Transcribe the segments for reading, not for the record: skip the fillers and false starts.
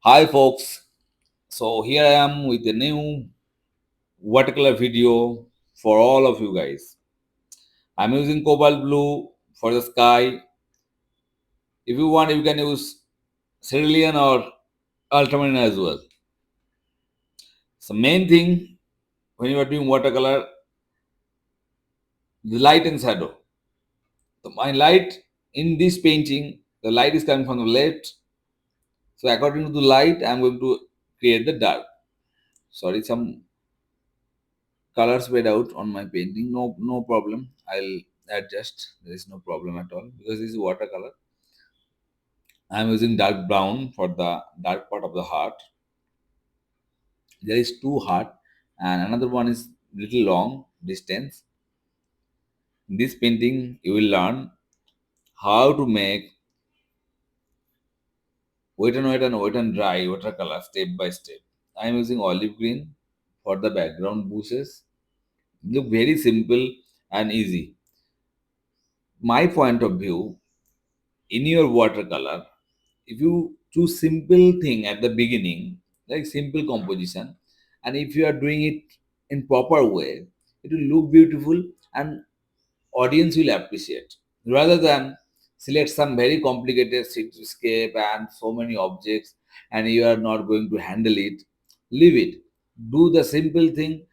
Hi folks, so here I am with a new watercolor video for all of you guys. I'm using cobalt blue for the sky. If you want, you can use cerulean or ultramarine as well. So main thing when you are doing watercolor, the light and shadow. So my light in this painting, the light is coming from the left. So according to the light, I'm going to create the dark. Sorry, some colors fade out on my painting. No problem, I'll adjust. There is no problem at all because this is watercolor. I'm using dark brown for the dark part of the heart. There is two heart and another one is little long distance. In this painting you will learn how to make wet and dry watercolor step by step. I'm using olive green for the background bushes. Look very simple and easy. My point of view, in your watercolor, if you choose simple thing at the beginning, like simple composition, and if you are doing it in proper way, it will look beautiful and audience will appreciate, rather than select some very complicated cityscape and so many objects and you are not going to handle it. Leave it. Do the simple thing: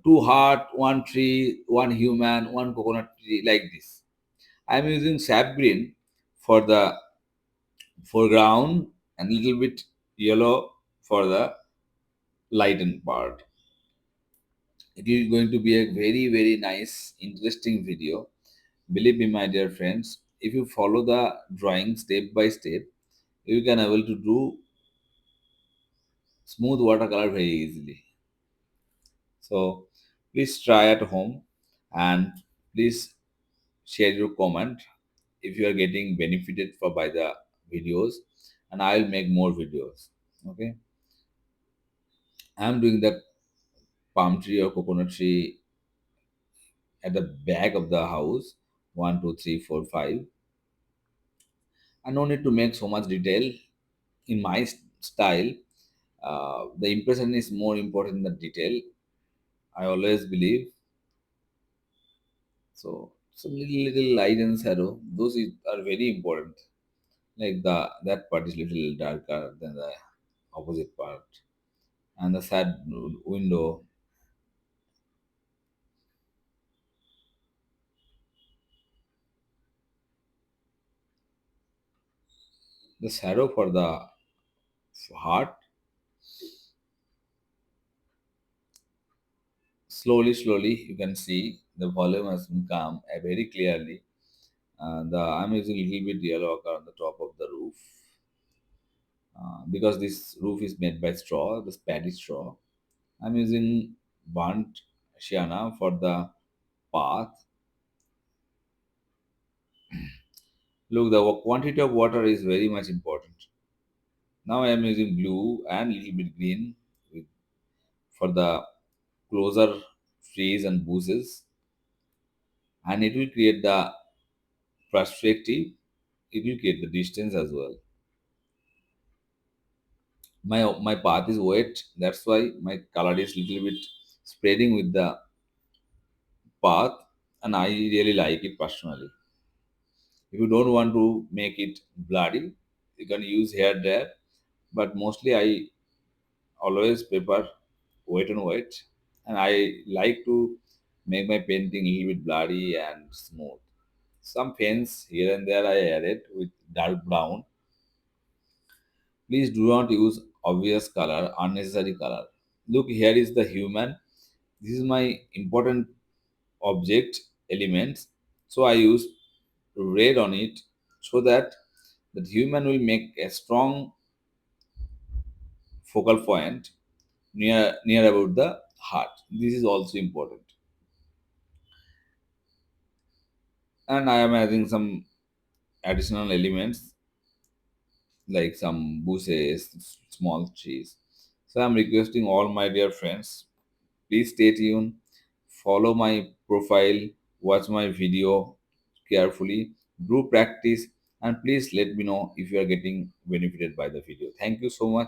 two heart, one tree, one human, one coconut tree, like this. I'm using sap green for the foreground and little bit yellow for the lightened part. It is going to be a very nice, interesting video. Believe me, my dear friends, if you follow the drawing step by step, you can able to do smooth watercolor very easily. So please try at home and please share your comment if you are getting benefited for by the videos, and I'll make more videos. Okay, I'm doing the palm tree or coconut tree at the back of the house. One, two, three, four, five. I no need to make so much detail in my style. The impression is more important than detail. I always believe so. So little light and shadow, are very important. Like that part is little darker than the opposite part, and the sad window, the shadow for the heart. Slowly, you can see the volume has been come very clearly. I'm using a little bit yellow ochre on the top of the roof because this roof is made by straw, the paddy straw. I'm using burnt sienna for the path. Look, the quantity of water is very much important. Now I am using blue and little bit green with, for the closer trees and bushes, and it will create the perspective. It will create the distance as well. My path is wet, that's why my color is little bit spreading with the path, and I really like it personally. If you don't want to make it bloody, you can use here there, but mostly I always prefer wet and wet, and I like to make my painting a little bit bloody and smooth. Some fence here and there I added with dark brown. Please do not use obvious color, unnecessary color. Look, here is the human. This is my important object elements. So I use red on it so that the human will make a strong focal point near about the heart. This is also important. And I am adding some additional elements like some bushes, small trees. So I'm requesting all my dear friends, please stay tuned, follow my profile, watch my video carefully, do practice, and please let me know if you are getting benefited by the video. Thank you so much.